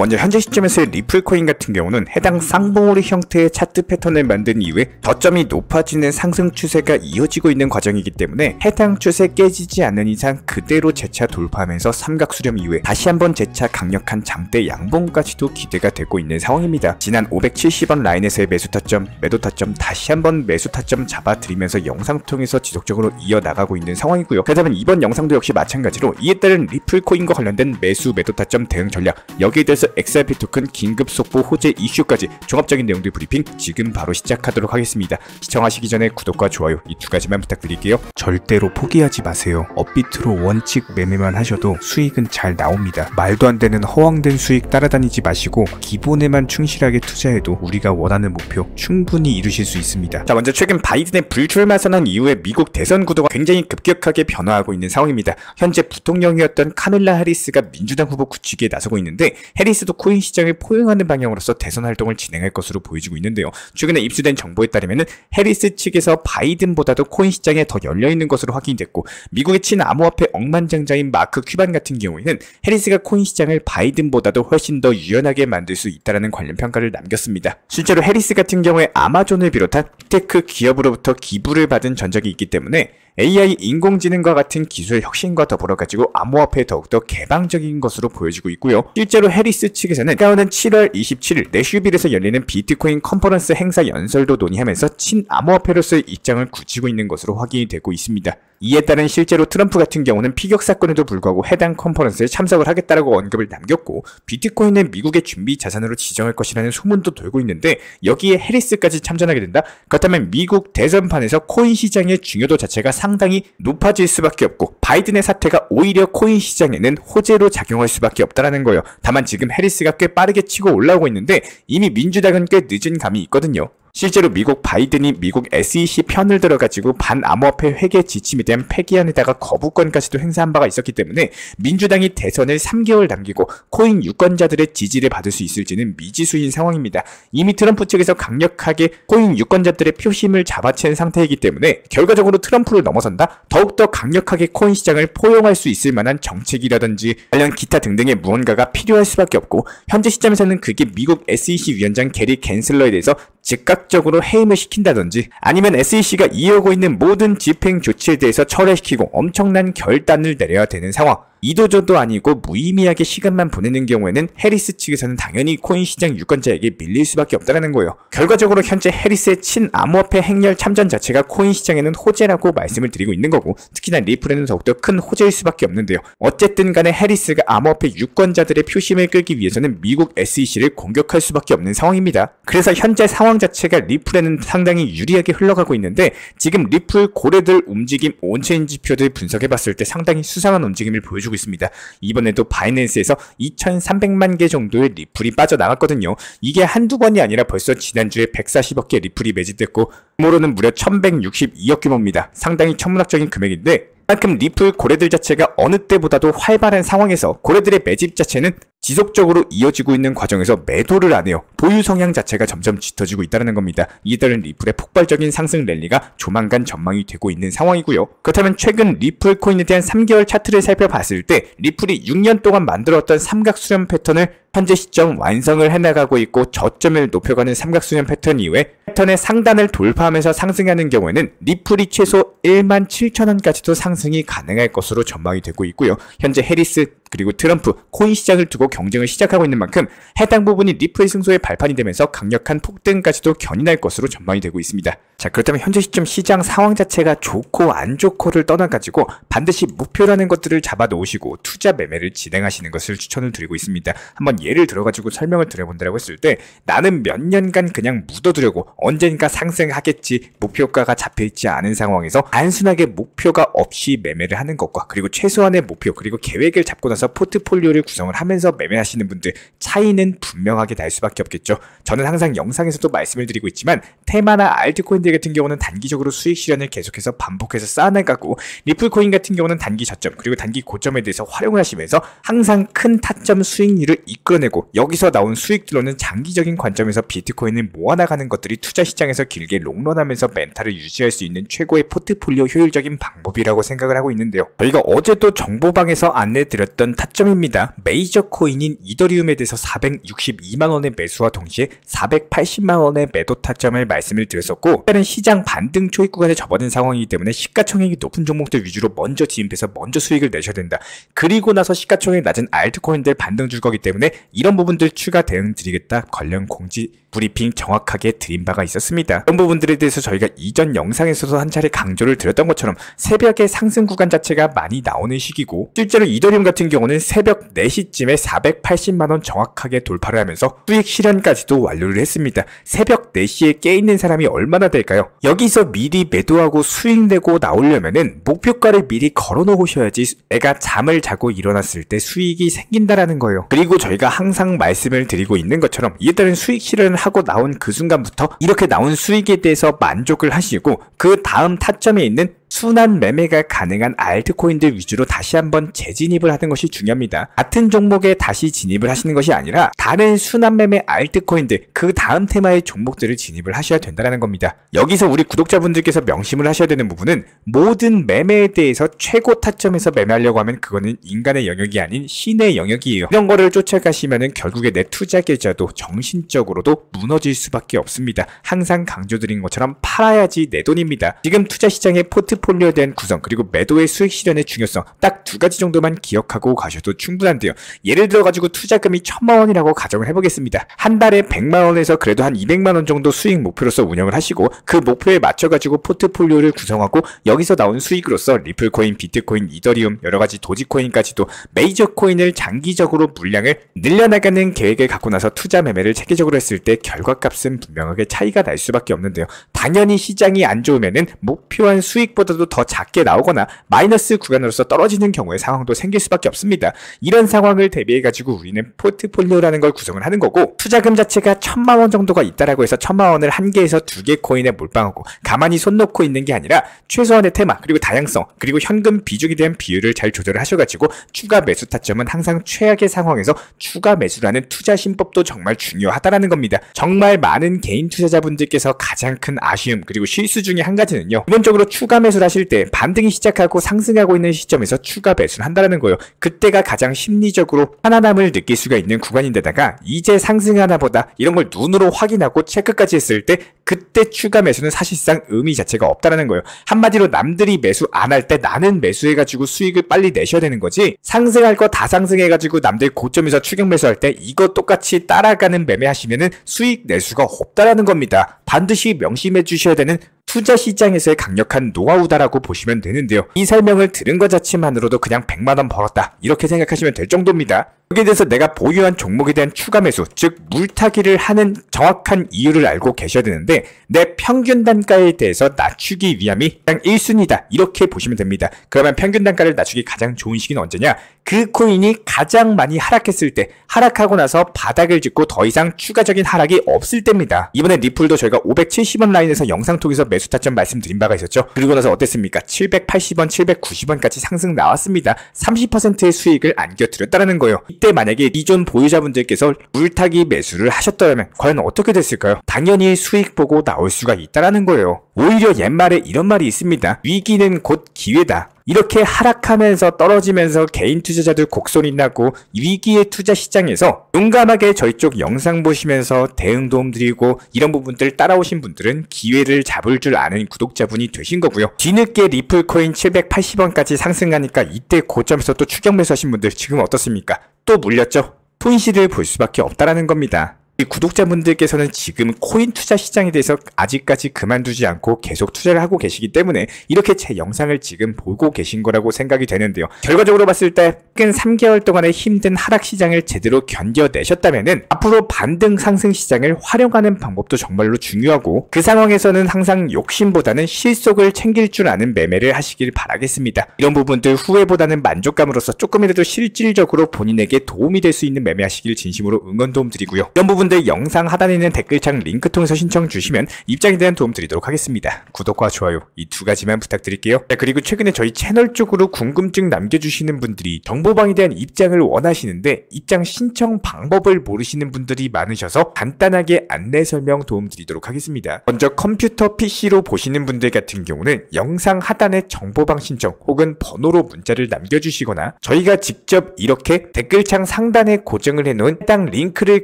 먼저 현재 시점에서의 리플코인 같은 경우는 해당 쌍봉우리 형태의 차트 패턴을 만든 이후에 저점이 높아지는 상승 추세가 이어지고 있는 과정이기 때문에 해당 추세 깨지지 않는 이상 그대로 재차 돌파하면서 삼각 수렴 이후에 다시 한번 재차 강력한 장대 양봉까지도 기대가 되고 있는 상황입니다. 지난 570원 라인에서의 매수 타점, 매도 타점 다시 한번 매수 타점 잡아드리면서 영상 통해서 지속적으로 이어나가고 있는 상황이고요. 그렇다면 이번 영상도 역시 마찬가지로 이에 따른 리플코인과 관련된 매수 매도 타점 대응 전략, 여기에 대해서 XRP 토큰 긴급 속보 호재 이슈까지 종합적인 내용들 브리핑 지금 바로 시작하도록 하겠습니다. 시청하시기 전에 구독과 좋아요 이 두 가지만 부탁드릴게요. 절대로 포기하지 마세요. 업비트로 원칙 매매만 하셔도 수익은 잘 나옵니다. 말도 안 되는 허황된 수익 따라다니지 마시고 기본에만 충실하게 투자해도 우리가 원하는 목표 충분히 이루실 수 있습니다. 자, 먼저 최근 바이든의 불출마 선언 이후에 미국 대선 구도가 굉장히 급격하게 변화하고 있는 상황입니다. 현재 부통령이었던 카밀라 해리스가 민주당 후보 구치기에 나서고 있는데, 해리스도 코인 시장을 포용하는 방향으로서 대선 활동을 진행할 것으로 보여지고 있는데요. 최근에 입수된 정보에 따르면 해리스 측에서 바이든보다도 코인 시장에 더 열려있는 것으로 확인됐고, 미국의 친암호화폐 억만장자인 마크 큐반 같은 경우에는 해리스가 코인 시장을 바이든보다도 훨씬 더 유연하게 만들 수 있다는 관련 평가를 남겼습니다. 실제로 해리스 같은 경우에 아마존을 비롯한 빅테크 기업으로부터 기부를 받은 전적이 있기 때문에 AI 인공지능과 같은 기술 혁신과 더불어 가지고 암호화폐에 더욱더 개방적인 것으로 보여지고 있고요. 실제로 해리스 측에서는 다가오는 7월 27일 내슈빌에서 열리는 비트코인 컨퍼런스 행사 연설도 논의하면서 친암호화폐로서의 입장을 굳히고 있는 것으로 확인이 되고 있습니다. 이에 따른 실제로 트럼프 같은 경우는 피격 사건에도 불구하고 해당 컨퍼런스에 참석을 하겠다라고 언급을 남겼고, 비트코인은 미국의 준비 자산으로 지정할 것이라는 소문도 돌고 있는데, 여기에 해리스까지 참전하게 된다? 그렇다면 미국 대선판에서 코인 시장의 중요도 자체가 상당히 높아질 수밖에 없고, 바이든의 사태가 오히려 코인 시장에는 호재로 작용할 수밖에 없다라는 거예요. 다만 지금 해리스가 꽤 빠르게 치고 올라오고 있는데 이미 민주당은 꽤 늦은 감이 있거든요. 실제로 미국 바이든이 미국 SEC 편을 들어가지고 반암호화폐 회계 지침에 대한 폐기안에다가 거부권까지도 행사한 바가 있었기 때문에 민주당이 대선을 3개월 남기고 코인 유권자들의 지지를 받을 수 있을지는 미지수인 상황입니다. 이미 트럼프 측에서 강력하게 코인 유권자들의 표심을 잡아챈 상태이기 때문에 결과적으로 트럼프를 넘어선다? 더욱더 강력하게 코인 시장을 포용할 수 있을 만한 정책이라든지 관련 기타 등등의 무언가가 필요할 수밖에 없고, 현재 시점에서는 그게 미국 SEC 위원장 게리 갠슬러에 대해서 즉각적으로 해임을 시킨다든지, 아니면 SEC가 이어오고 있는 모든 집행 조치에 대해서 철회시키고 엄청난 결단을 내려야 되는 상황. 이도저도 아니고 무의미하게 시간만 보내는 경우에는 해리스 측에서는 당연히 코인 시장 유권자에게 밀릴 수밖에 없다는 거예요. 결과적으로 현재 해리스의 친암호화폐 행렬 참전 자체가 코인 시장에는 호재라고 말씀을 드리고 있는 거고, 특히나 리플에는 더욱더 큰 호재일 수밖에 없는데요. 어쨌든 간에 해리스가 암호화폐 유권자들의 표심을 끌기 위해서는 미국 SEC를 공격할 수밖에 없는 상황입니다. 그래서 현재 상황 자체가 리플에는 상당히 유리하게 흘러가고 있는데, 지금 리플 고래들 움직임 온체인 지표들 분석해봤을 때 상당히 수상한 움직임을 보여주고 있습니다. 이번에도 바이낸스에서 2,300만 개 정도의 리플이 빠져나갔거든요. 이게 한두 번이 아니라 벌써 지난주에 140억 개 리플이 매집됐고, 규모로는 무려 1,162억 규모입니다. 상당히 천문학적인 금액인데, 그만큼 리플 고래들 자체가 어느 때보다도 활발한 상황에서 고래들의 매집 자체는 지속적으로 이어지고 있는 과정에서 매도를 안 해요. 보유 성향 자체가 점점 짙어지고 있다는 겁니다. 이에 따른 리플의 폭발적인 상승 랠리가 조만간 전망이 되고 있는 상황이고요. 그렇다면 최근 리플 코인에 대한 3개월 차트를 살펴봤을 때 리플이 6년 동안 만들었던 삼각 수렴 패턴을 현재 시점 완성을 해나가고 있고, 저점을 높여가는 삼각 수렴 패턴 이후에 패턴의 상단을 돌파하면서 상승하는 경우에는 리플이 최소 17,000원까지도 상승이 가능할 것으로 전망이 되고 있고요. 현재 해리스 그리고 트럼프 코인 시장을 두고 경쟁을 시작하고 있는 만큼 해당 부분이 리플의 승소의 발판이 되면서 강력한 폭등까지도 견인할 것으로 전망이 되고 있습니다. 자, 그렇다면 현재 시점 시장 상황 자체가 좋고 안 좋고를 떠나가지고 반드시 목표라는 것들을 잡아 놓으시고 투자 매매를 진행하시는 것을 추천을 드리고 있습니다. 한번 예를 들어가지고 설명을 드려본다고 했을 때, 나는 몇 년간 그냥 묻어두려고 언젠가 상승하겠지 목표가가 잡혀있지 않은 상황에서 단순하게 목표가 없이 매매를 하는 것과, 그리고 최소한의 목표 그리고 계획을 잡고 나서 포트폴리오를 구성을 하면서 매매하시는 분들 차이는 분명하게 날 수밖에 없겠죠. 저는 항상 영상에서도 말씀을 드리고 있지만 테마나 알트코인들 같은 경우는 단기적으로 수익 실현을 계속해서 반복해서 쌓아나가고, 리플코인 같은 경우는 단기 저점 그리고 단기 고점에 대해서 활용을 하시면서 항상 큰 타점 수익률을 이끌어내고, 여기서 나온 수익들로는 장기적인 관점에서 비트코인을 모아나가는 것들이 투자 시장에서 길게 롱런하면서 멘탈을 유지할 수 있는 최고의 포트폴리오 효율적인 방법이라고 생각을 하고 있는데요. 저희가 어제도 정보방에서 안내드렸던 타점입니다. 메이저 코인인 이더리움에 대해서 462만원의 매수와 동시에 480만원의 매도 타점을 말씀을 드렸었고, 다른 시장 반등 초입 구간에 접어든 상황이기 때문에 시가총액이 높은 종목들 위주로 먼저 진입해서 먼저 수익을 내셔야 된다. 그리고 나서 시가총액 낮은 알트코인들 반등 줄 거기 때문에 이런 부분들 추가 대응 드리겠다 관련 공지 브리핑 정확하게 드린 바가 있었습니다. 이런 부분들에 대해서 저희가 이전 영상에서도 한 차례 강조를 드렸던 것처럼 새벽에 상승 구간 자체가 많이 나오는 시기고, 실제로 이더리움 같은 경우는 새벽 4시쯤에 480만원 정확하게 돌파를 하면서 수익 실현까지도 완료를 했습니다. 새벽 4시에 깨있는 사람이 얼마나 될까요? 여기서 미리 매도하고 수익 내고 나오려면은 목표가를 미리 걸어 놓으셔야지 애가 잠을 자고 일어났을 때 수익이 생긴다라는 거예요. 그리고 저희가 항상 말씀을 드리고 있는 것처럼 이에 따른 수익 실현을 하고 나온 그 순간부터 이렇게 나온 수익에 대해서 만족을 하시고, 그 다음 타점에 있는 순환 매매가 가능한 알트코인들 위주로 다시 한번 재진입을 하는 것이 중요합니다. 같은 종목에 다시 진입을 하시는 것이 아니라 다른 순환 매매 알트코인들, 그 다음 테마의 종목들을 진입을 하셔야 된다는 겁니다. 여기서 우리 구독자분들께서 명심을 하셔야 되는 부분은, 모든 매매에 대해서 최고 타점에서 매매하려고 하면 그거는 인간의 영역이 아닌 신의 영역이에요. 이런 거를 쫓아가시면은 결국에 내 투자 계좌도 정신적으로도 무너질 수밖에 없습니다. 항상 강조드린 것처럼 팔아야지 내 돈입니다. 지금 투자 시장의 포트폴리오에 대한 구성 그리고 매도의 수익 실현의 중요성 딱 2가지 정도만 기억하고 가셔도 충분한데요. 예를 들어 가지고 투자금이 1000만원이라고 가정을 해보겠습니다. 한 달에 100만원에서 그래도 한 200만원 정도 수익 목표로서 운영을 하시고, 그 목표에 맞춰 가지고 포트폴리오를 구성하고, 여기서 나온 수익으로서 리플코인, 비트코인, 이더리움, 여러가지 도지코인까지도 메이저 코인을 장기적으로 물량을 늘려나가는 계획을 갖고 나서 투자 매매를 체계적으로 했을 때 결과값은 분명하게 차이가 날 수밖에 없는데요. 당연히 시장이 안 좋으면은 목표한 수익보다도 더 작게 나오거나 마이너스 구간으로서 떨어지는 경우의 상황도 생길 수밖에 없습니다. 이런 상황을 대비해 가지고 우리는 포트폴리오라는 걸 구성을 하는 거고, 투자금 자체가 1000만원 정도가 있다라고 해서 1000만원을 한 개에서 2개 코인에 몰빵하고 가만히 손 놓고 있는 게 아니라 최소한의 테마 그리고 다양성 그리고 현금 비중에 대한 비율을 잘 조절을 하셔가지고 추가 매수 타점은 항상 최악의 상황에서 추가 매수라는 투자 신법도 정말 중요하다라는 겁니다. 정말 많은 개인 투자자분들께서 가장 큰 아쉬움 그리고 실수 중에 한 가지는요, 기본적으로 추가 매수를 하실 때 반등이 시작하고 상승하고 있는 시점에서 추가 매수를 한다는 거예요. 그때가 가장 심리적으로 편안함을 느낄 수가 있는 구간인데다가 이제 상승하나 보다 이런 걸 눈으로 확인하고 체크까지 했을 때 그때 추가 매수는 사실상 의미 자체가 없다라는 거예요. 한마디로 남들이 매수 안 할 때 나는 매수해가지고 수익을 빨리 내셔야 되는 거지, 상승할 거 다 상승해가지고 남들 고점에서 추격 매수할 때 이거 똑같이 따라가는 매매하시면은 수익 내수가 없다라는 겁니다. 반드시 명심해 주셔야 되는 투자 시장에서의 강력한 노하우다라고 보시면 되는데요. 이 설명을 들은 것 자체만으로도 그냥 100만원 벌었다 이렇게 생각하시면 될 정도입니다. 여기에 대해서 내가 보유한 종목에 대한 추가 매수, 즉 물타기를 하는 정확한 이유를 알고 계셔야 되는데, 내 평균 단가에 대해서 낮추기 위함이 그냥 1순위다 이렇게 보시면 됩니다. 그러면 평균 단가를 낮추기 가장 좋은 시기는 언제냐? 그 코인이 가장 많이 하락했을 때, 하락하고 나서 바닥을 짚고 더 이상 추가적인 하락이 없을 때입니다. 이번에 리플도 저희가 570원 라인에서 영상 통해서 매수 타점 말씀드린 바가 있었죠. 그리고 나서 어땠습니까? 780원, 790원까지 상승 나왔습니다. 30%의 수익을 안겨드렸다는 거예요. 이때 만약에 기존 보유자분들께서 물타기 매수를 하셨다면 과연 어떻게 됐을까요? 당연히 수익 보고 나올 수가 있다는 거예요. 오히려 옛말에 이런 말이 있습니다. 위기는 곧 기회다. 이렇게 하락하면서 떨어지면서 개인 투자자들 곡소리 나고 위기의 투자 시장에서 용감하게 저희 쪽 영상 보시면서 대응 도움 드리고 이런 부분들 따라오신 분들은 기회를 잡을 줄 아는 구독자분이 되신 거고요. 뒤늦게 리플코인 780원까지 상승하니까 이때 고점에서 또 추격 매수하신 분들 지금 어떻습니까? 또 물렸죠? 손실을 볼 수밖에 없다라는 겁니다. 구독자분들께서는 지금 코인 투자 시장에 대해서 아직까지 그만두지 않고 계속 투자를 하고 계시기 때문에 이렇게 제 영상을 지금 보고 계신 거라고 생각이 되는데요. 결과적으로 봤을 때 근 3개월 동안의 힘든 하락 시장을 제대로 견뎌내셨다면은 앞으로 반등 상승 시장을 활용하는 방법도 정말로 중요하고, 그 상황에서는 항상 욕심보다는 실속을 챙길 줄 아는 매매를 하시길 바라겠습니다. 이런 부분들 후회보다는 만족감으로써 조금이라도 실질적으로 본인에게 도움이 될 수 있는 매매하시길 진심으로 응원 도움 드리고요. 이런 부분 여러분들 영상 하단에 있는 댓글창 링크 통해서 신청 주시면 입장에 대한 도움 드리도록 하겠습니다. 구독과 좋아요 이 두 가지만 부탁드릴게요. 자, 그리고 최근에 저희 채널 쪽으로 궁금증 남겨주시는 분들이 정보방에 대한 입장을 원하시는데 입장 신청 방법을 모르시는 분들이 많으셔서 간단하게 안내 설명 도움 드리도록 하겠습니다. 먼저 컴퓨터 PC로 보시는 분들 같은 경우는 영상 하단에 정보방 신청 혹은 번호로 문자를 남겨주시거나 저희가 직접 이렇게 댓글창 상단에 고정을 해놓은 해당 링크를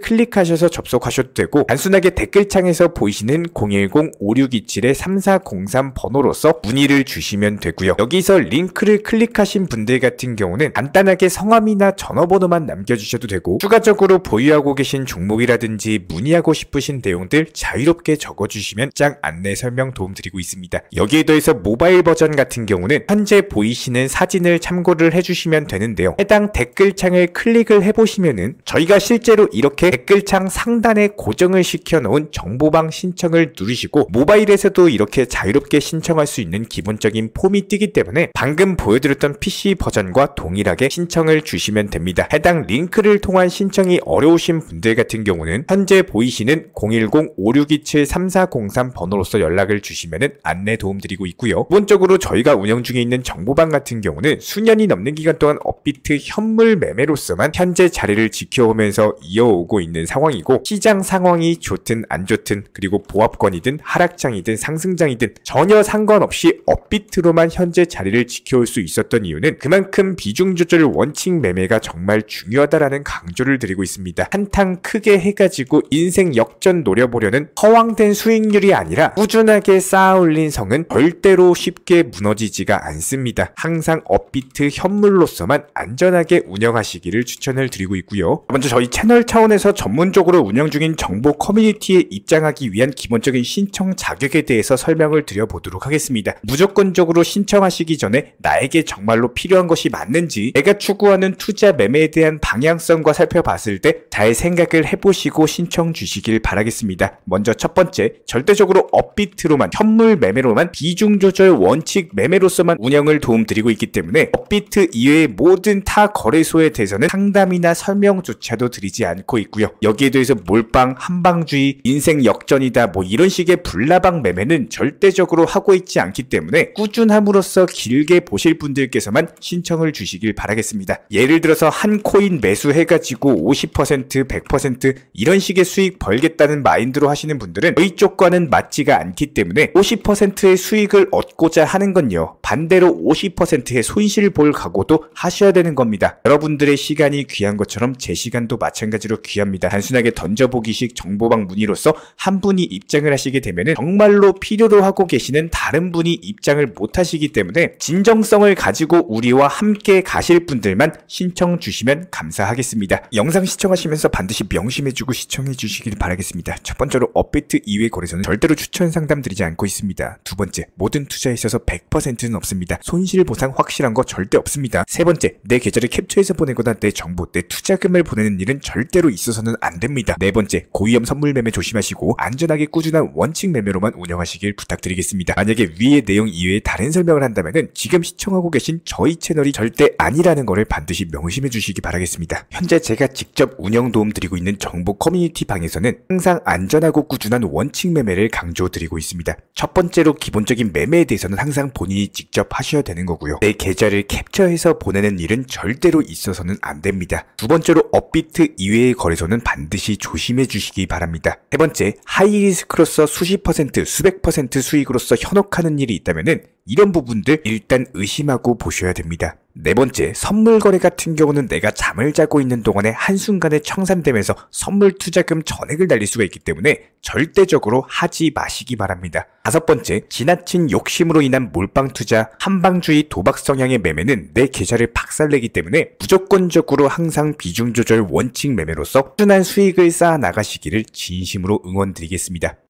클릭하셔서 접속하셔도 되고, 단순하게 댓글창에서 보이시는 010-5627-3403 번호로서 문의를 주시면 되고요. 여기서 링크를 클릭하신 분들 같은 경우는 간단하게 성함이나 전화번호만 남겨주셔도 되고, 추가적으로 보유하고 계신 종목이라든지 문의하고 싶으신 내용들 자유롭게 적어주시면 짱 안내 설명 도움드리고 있습니다. 여기에 더해서 모바일 버전 같은 경우는 현재 보이시는 사진을 참고를 해주시면 되는데요. 해당 댓글창을 클릭을 해보시면은 저희가 실제로 이렇게 댓글창 상단에 고정을 시켜놓은 정보방 신청을 누르시고 모바일에서도 이렇게 자유롭게 신청할 수 있는 기본적인 폼이 뜨기 때문에 방금 보여드렸던 PC 버전과 동일하게 신청을 주시면 됩니다. 해당 링크를 통한 신청이 어려우신 분들 같은 경우는 현재 보이시는 010-5627-3403 번호로서 연락을 주시면 안내 도움드리고 있고요. 기본적으로 저희가 운영 중에 있는 정보방 같은 경우는 수년이 넘는 기간 동안 업비트 현물 매매로서만 현재 자리를 지켜오면서 이어오고 있는 상황이고, 시장 상황이 좋든 안 좋든 그리고 보합권이든 하락장이든 상승장이든 전혀 상관없이 업비트로만 현재 자리를 지켜올 수 있었던 이유는 그만큼 비중 조절 원칙 매매가 정말 중요하다라는 강조를 드리고 있습니다. 한탕 크게 해가지고 인생 역전 노려보려는 허황된 수익률이 아니라 꾸준하게 쌓아 올린 성은 절대로 쉽게 무너지지가 않습니다. 항상 업비트 현물로서만 안전하게 운영하시기를 추천을 드리고 있고요. 먼저 저희 채널 차원에서 전문적으로 운영 중인 정보 커뮤니티에 입장하기 위한 기본적인 신청 자격에 대해서 설명을 드려보도록 하겠습니다. 무조건적으로 신청하시기 전에 나에게 정말로 필요한 것이 맞는지, 내가 추구하는 투자 매매에 대한 방향성과 살펴봤을 때 잘 생각을 해보시고 신청 주시길 바라겠습니다. 먼저 첫 번째, 절대적으로 업비트로만, 현물 매매로만, 비중 조절 원칙 매매로서만 운영을 도움드리고 있기 때문에 업비트 이외의 모든 타 거래소에 대해서는 상담이나 설명조차도 드리지 않고 있고요. 여기에 대해서 몰빵, 한방주의, 인생 역전이다 뭐 이런 식의 불나방 매매는 절대적으로 하고 있지 않기 때문에 꾸준함으로써 길게 보실 분들께서만 신청을 주시길 바라겠습니다. 예를 들어서 한 코인 매수해가지고 50%, 100% 이런 식의 수익 벌겠다는 마인드로 하시는 분들은 저희 쪽과는 맞지가 않기 때문에 50%의 수익을 얻고자 하는 건요, 반대로 50%의 손실을 볼 각오도 하셔야 되는 겁니다. 여러분들의 시간이 귀한 것처럼 제 시간도 마찬가지로 귀합니다. 단순하게 던져보기식 정보방 문의로서 한 분이 입장을 하시게 되면 정말로 필요로 하고 계시는 다른 분이 입장을 못 하시기 때문에 진정성을 가지고 우리와 함께 가실 분들만 신청 주시면 감사하겠습니다. 영상 시청하시면서 반드시 명심해주고 시청해 주시길 바라겠습니다. 첫 번째로 업비트 이외 거래소는 절대로 추천 상담 드리지 않고 있습니다. 두 번째, 모든 투자에 있어서 100%는 없습니다. 손실 보상 확실한 거 절대 없습니다. 세 번째, 내 계좌를 캡처해서 보내거나 내 정보, 내 투자금을 보내는 일은 절대로 있어서는 안 됩니다. 네 번째, 고위험 선물 매매 조심하시고 안전하게 꾸준한 원칙 매매로만 운영하시길 부탁드리겠습니다. 만약에 위의 내용 이외에 다른 설명을 한다면 지금 시청하고 계신 저희 채널이 절대 아니라는 것을 반드시 명심해 주시기 바라겠습니다. 현재 제가 직접 운영 도움 드리고 있는 정보 커뮤니티 방에서는 항상 안전하고 꾸준한 원칙 매매를 강조드리고 있습니다. 첫 번째로 기본적인 매매에 대해서는 항상 본인이 직접 하셔야 되는 거고요. 내 계좌를 캡처해서 보내는 일은 절대로 있어서는 안 됩니다. 두 번째로 업비트 이외의 거래소는 반드시 조심해 주시기 바랍니다. 세 번째, 하이리스크로서 수십 퍼센트, 수백 퍼센트 수익으로서 현혹하는 일이 있다면 이런 부분들 일단 의심하고 보셔야 됩니다. 네 번째, 선물 거래 같은 경우는 내가 잠을 자고 있는 동안에 한순간에 청산되면서 선물 투자금 전액을 날릴 수가 있기 때문에 절대적으로 하지 마시기 바랍니다. 다섯 번째, 지나친 욕심으로 인한 몰빵 투자, 한방주의 도박 성향의 매매는 내 계좌를 박살내기 때문에 무조건적으로 항상 비중 조절 원칙 매매로서 꾸준한 수익을 쌓아 나가시기를 진심으로 응원드리겠습니다.